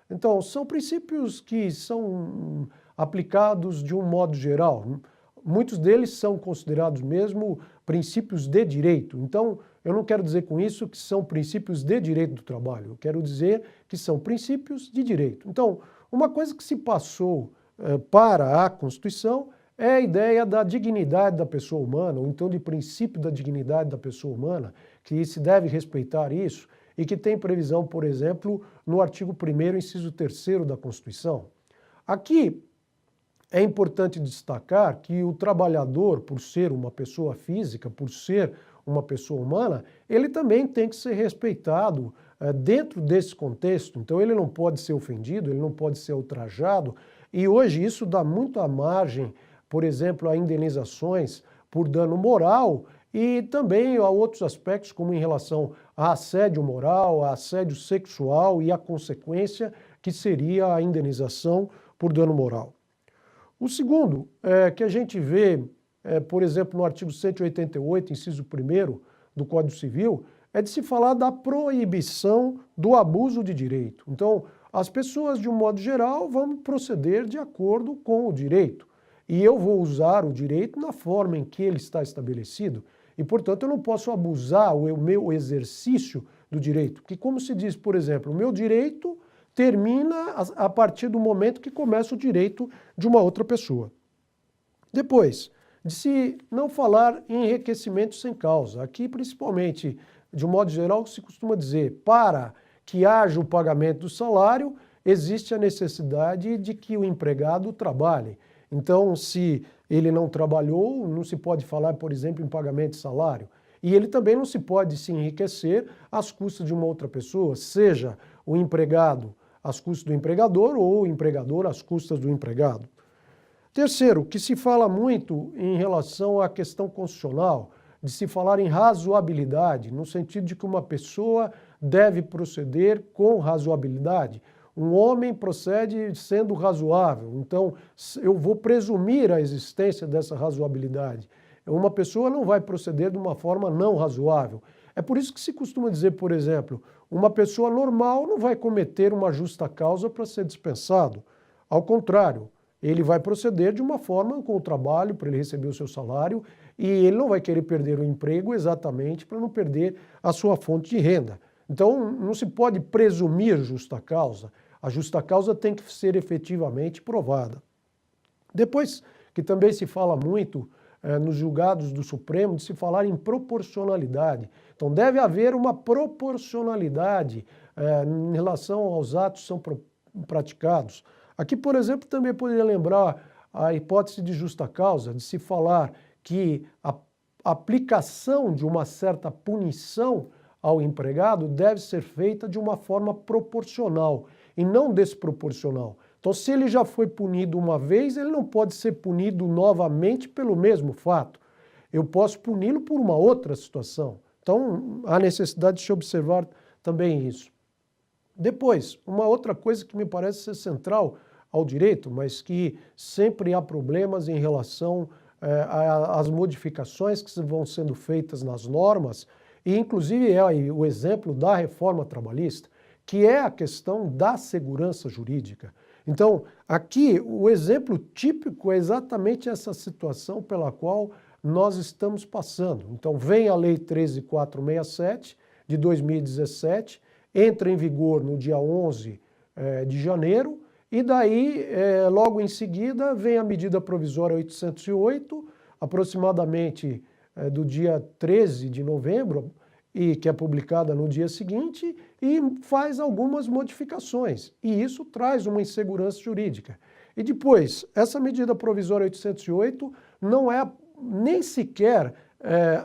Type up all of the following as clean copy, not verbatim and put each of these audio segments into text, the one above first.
Então, são princípios que são aplicados de um modo geral. Muitos deles são considerados mesmo princípios de direito. Então, eu não quero dizer com isso que são princípios de direito do trabalho. Eu quero dizer que são princípios de direito. Então, uma coisa que se passou para a Constituição é a ideia da dignidade da pessoa humana, ou então de princípio da dignidade da pessoa humana, que se deve respeitar isso e que tem previsão, por exemplo, no artigo 1º, inciso 3º da Constituição. Aqui é importante destacar que o trabalhador, por ser uma pessoa física, por ser uma pessoa humana, ele também tem que ser respeitado dentro desse contexto. Então ele não pode ser ofendido, ele não pode ser ultrajado, e hoje isso dá muita margem, por exemplo, a indenizações por dano moral e também a outros aspectos, como em relação a assédio moral, a assédio sexual e a consequência que seria a indenização por dano moral. O segundo, que a gente vê, por exemplo, no artigo 188, inciso 1º do Código Civil, é de se falar da proibição do abuso de direito. Então, as pessoas, de um modo geral, vão proceder de acordo com o direito. E eu vou usar o direito na forma em que ele está estabelecido. E, portanto, eu não posso abusar o meu exercício do direito. Porque, como se diz, por exemplo, o meu direito termina a partir do momento que começa o direito de uma outra pessoa. Depois, de se não falar em enriquecimento sem causa. Aqui, principalmente, de um modo geral, se costuma dizer, para que haja o pagamento do salário, existe a necessidade de que o empregado trabalhe. Então, se ele não trabalhou, não se pode falar, por exemplo, em pagamento de salário. E ele também não se pode se enriquecer às custas de uma outra pessoa, seja o empregado às custas do empregador ou o empregador às custas do empregado. Terceiro, que se fala muito em relação à questão constitucional, de se falar em razoabilidade, no sentido de que uma pessoa deve proceder com razoabilidade. Um homem procede sendo razoável, então eu vou presumir a existência dessa razoabilidade. Uma pessoa não vai proceder de uma forma não razoável. É por isso que se costuma dizer, por exemplo, uma pessoa normal não vai cometer uma justa causa para ser dispensado. Ao contrário, ele vai proceder de uma forma com o trabalho para ele receber o seu salário e ele não vai querer perder o emprego exatamente para não perder a sua fonte de renda. Então, não se pode presumir justa causa. A justa causa tem que ser efetivamente provada. Depois, que também se fala muito nos julgados do Supremo, de se falar em proporcionalidade. Então, deve haver uma proporcionalidade em relação aos atos que são praticados. Aqui, por exemplo, também poderia lembrar a hipótese de justa causa, de se falar que a aplicação de uma certa punição ao empregado deve ser feita de uma forma proporcional e não desproporcional. Então, se ele já foi punido uma vez, ele não pode ser punido novamente pelo mesmo fato. Eu posso puni-lo por uma outra situação. Então, há necessidade de se observar também isso. Depois, uma outra coisa que me parece ser central ao direito, mas que sempre há problemas em relação às modificações que vão sendo feitas nas normas, e inclusive é o exemplo da reforma trabalhista, que é a questão da segurança jurídica. Então, aqui o exemplo típico é exatamente essa situação pela qual nós estamos passando. Então, vem a Lei 13.467 de 2017, entra em vigor no dia 11 de janeiro, e daí, logo em seguida, vem a medida provisória 808, aproximadamente do dia 13 de novembro, e que é publicada no dia seguinte, e faz algumas modificações. E isso traz uma insegurança jurídica. E depois, essa medida provisória 808 não é nem sequer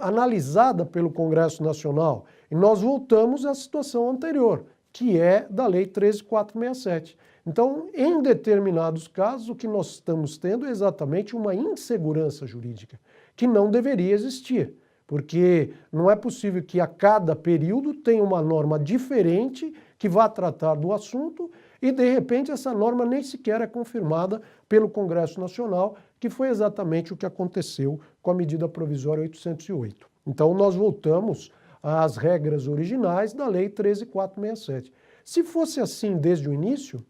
analisada pelo Congresso Nacional. E nós voltamos à situação anterior, que é da Lei 13.467. Então, em determinados casos, o que nós estamos tendo é exatamente uma insegurança jurídica, que não deveria existir. Porque não é possível que a cada período tenha uma norma diferente que vá tratar do assunto e, de repente, essa norma nem sequer é confirmada pelo Congresso Nacional, que foi exatamente o que aconteceu com a medida provisória 808. Então, nós voltamos às regras originais da Lei 13.467. Se fosse assim desde o início,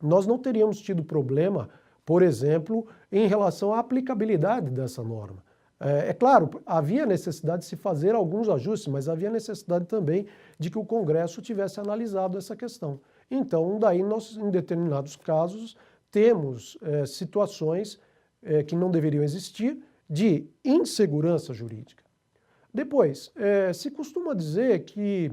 nós não teríamos tido problema, por exemplo, em relação à aplicabilidade dessa norma. É claro, havia necessidade de se fazer alguns ajustes, mas havia necessidade também de que o Congresso tivesse analisado essa questão. Então, daí nós, em determinados casos, temos situações que não deveriam existir de insegurança jurídica. Depois, se costuma dizer que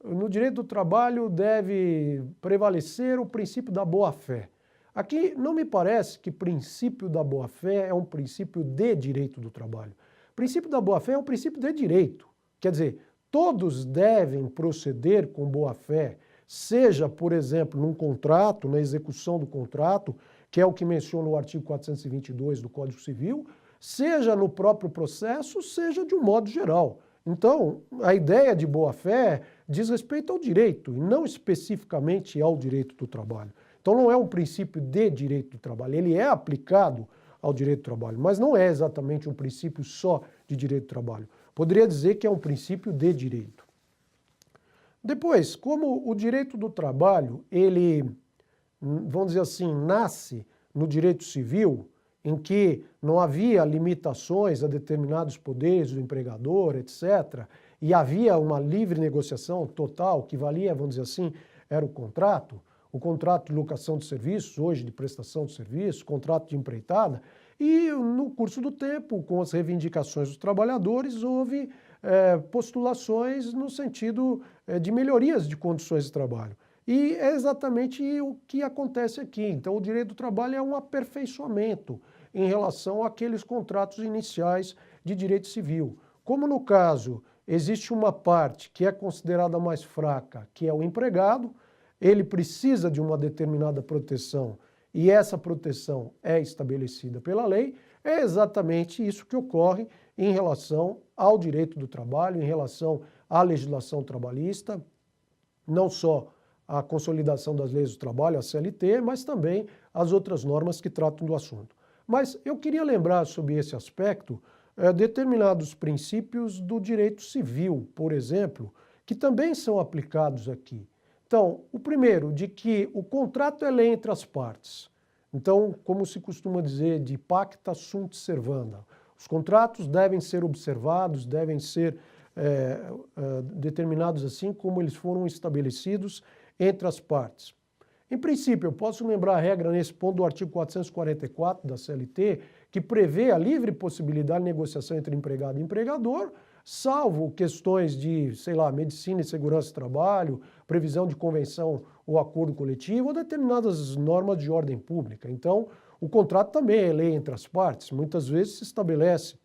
no direito do trabalho deve prevalecer o princípio da boa-fé. Aqui não me parece que princípio da boa-fé é um princípio de direito do trabalho. O princípio da boa-fé é um princípio de direito. Quer dizer, todos devem proceder com boa-fé, seja, por exemplo, num contrato, na execução do contrato, que é o que menciona o artigo 422 do Código Civil, seja no próprio processo, seja de um modo geral. Então, a ideia de boa-fé diz respeito ao direito, e não especificamente ao direito do trabalho. Então não é um princípio de direito do trabalho, ele é aplicado ao direito do trabalho, mas não é exatamente um princípio só de direito do trabalho. Poderia dizer que é um princípio de direito. Depois, como o direito do trabalho, ele, vamos dizer assim, nasce no direito civil, em que não havia limitações a determinados poderes do empregador, etc., e havia uma livre negociação total, que valia, vamos dizer assim, era o contrato de locação de serviços, hoje de prestação de serviços, contrato de empreitada, e no curso do tempo, com as reivindicações dos trabalhadores, houve postulações no sentido de melhorias de condições de trabalho. E é exatamente o que acontece aqui. Então, o direito do trabalho é um aperfeiçoamento em relação àqueles contratos iniciais de direito civil. Como no caso, existe uma parte que é considerada mais fraca, que é o empregado, ele precisa de uma determinada proteção e essa proteção é estabelecida pela lei, é exatamente isso que ocorre em relação ao direito do trabalho, em relação à legislação trabalhista, não só a consolidação das leis do trabalho, a CLT, mas também as outras normas que tratam do assunto. Mas eu queria lembrar sobre esse aspecto determinados princípios do direito civil, por exemplo, que também são aplicados aqui. Então, o primeiro, de que o contrato é lei entre as partes. Então, como se costuma dizer, de pacta sunt servanda. Os contratos devem ser observados, devem ser determinados assim como eles foram estabelecidos entre as partes. Em princípio, eu posso lembrar a regra nesse ponto do artigo 444 da CLT, que prevê a livre possibilidade de negociação entre empregado e empregador, salvo questões de, sei lá, medicina e segurança do trabalho, previsão de convenção ou acordo coletivo, ou determinadas normas de ordem pública. Então, o contrato também é lei entre as partes. Muitas vezes se estabelece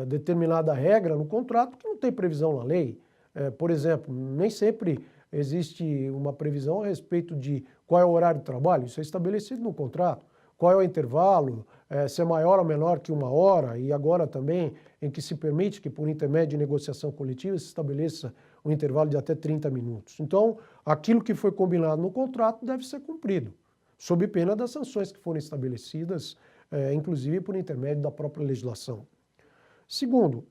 determinada regra no contrato que não tem previsão na lei. Por exemplo, nem sempre existe uma previsão a respeito de qual é o horário de trabalho, isso é estabelecido no contrato. Qual é o intervalo, se é maior ou menor que 1 hora, e agora também em que se permite que por intermédio de negociação coletiva se estabeleça um intervalo de até 30 minutos. Então, aquilo que foi combinado no contrato deve ser cumprido, sob pena das sanções que forem estabelecidas, inclusive por intermédio da própria legislação. Segundo,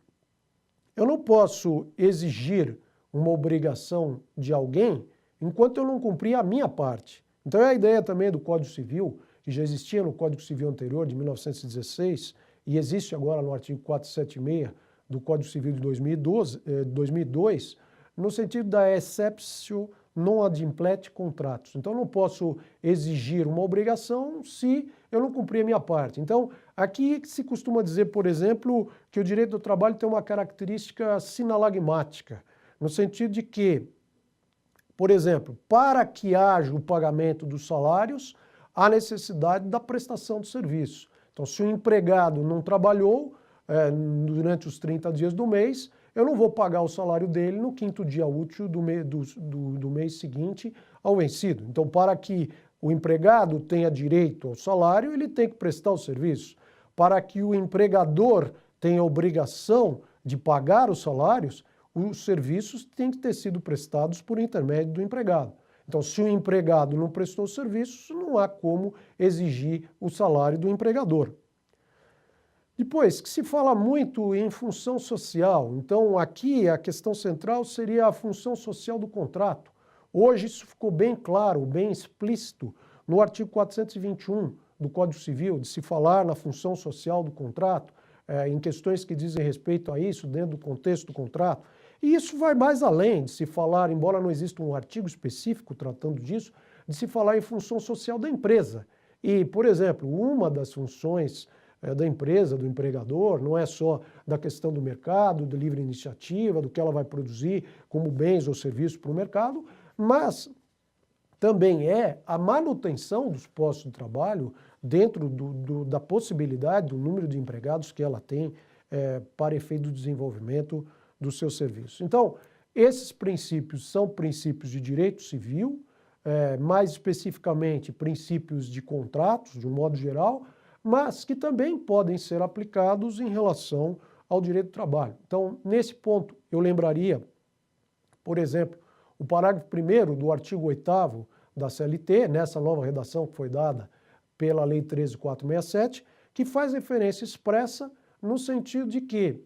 eu não posso exigir uma obrigação de alguém enquanto eu não cumprir a minha parte. Então é a ideia também do Código Civil, que já existia no Código Civil anterior, de 1916, e existe agora no artigo 476 do Código Civil de 2002, no sentido da exceptio non ad implet contratus. Então eu não posso exigir uma obrigação se eu não cumprir a minha parte. Então aqui se costuma dizer, por exemplo, que o direito do trabalho tem uma característica sinalagmática, no sentido de que, por exemplo, para que haja o pagamento dos salários, há necessidade da prestação de serviço. Então, se o empregado não trabalhou durante os 30 dias do mês, eu não vou pagar o salário dele no 5º dia útil do mês seguinte ao vencido. Então, para que o empregado tenha direito ao salário, ele tem que prestar o serviço. Para que o empregador tenha obrigação de pagar os salários, os serviços têm que ter sido prestados por intermédio do empregado. Então, se o empregado não prestou serviços, não há como exigir o salário do empregador. Depois, que se fala muito em função social. Então, aqui a questão central seria a função social do contrato. Hoje isso ficou bem claro, bem explícito no artigo 421 do Código Civil, de se falar na função social do contrato, em questões que dizem respeito a isso dentro do contexto do contrato. E isso vai mais além de se falar, embora não exista um artigo específico tratando disso, de se falar em função social da empresa. E, por exemplo, uma das funções da empresa, do empregador, não é só da questão do mercado, da livre iniciativa, do que ela vai produzir como bens ou serviços para o mercado, mas também é a manutenção dos postos de trabalho dentro da possibilidade do número de empregados que ela tem para efeito do desenvolvimento do seu serviço. Então, esses princípios são princípios de direito civil, mais especificamente princípios de contratos, de um modo geral, mas que também podem ser aplicados em relação ao direito do trabalho. Então, nesse ponto, eu lembraria, por exemplo, o parágrafo 1º do artigo 8º da CLT, nessa nova redação que foi dada pela Lei 13.467, que faz referência expressa no sentido de que,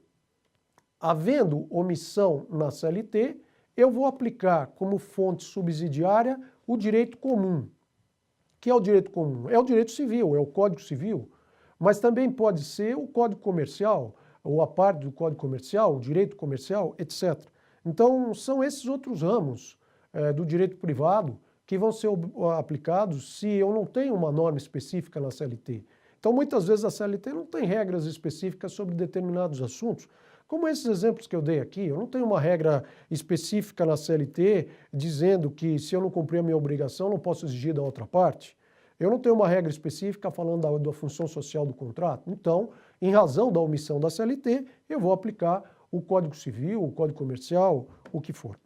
havendo omissão na CLT, eu vou aplicar como fonte subsidiária o direito comum. Que é o direito comum? É o direito civil, é o Código Civil, mas também pode ser o Código Comercial, ou a parte do Código Comercial, o direito comercial, etc. Então, são esses outros ramos do direito privado que vão ser aplicados se eu não tenho uma norma específica na CLT. Então, muitas vezes a CLT não tem regras específicas sobre determinados assuntos, como esses exemplos que eu dei aqui. Eu não tenho uma regra específica na CLT dizendo que se eu não cumprir a minha obrigação, eu não posso exigir da outra parte. Eu não tenho uma regra específica falando da função social do contrato. Então, em razão da omissão da CLT, eu vou aplicar o Código Civil, o Código Comercial, o que for.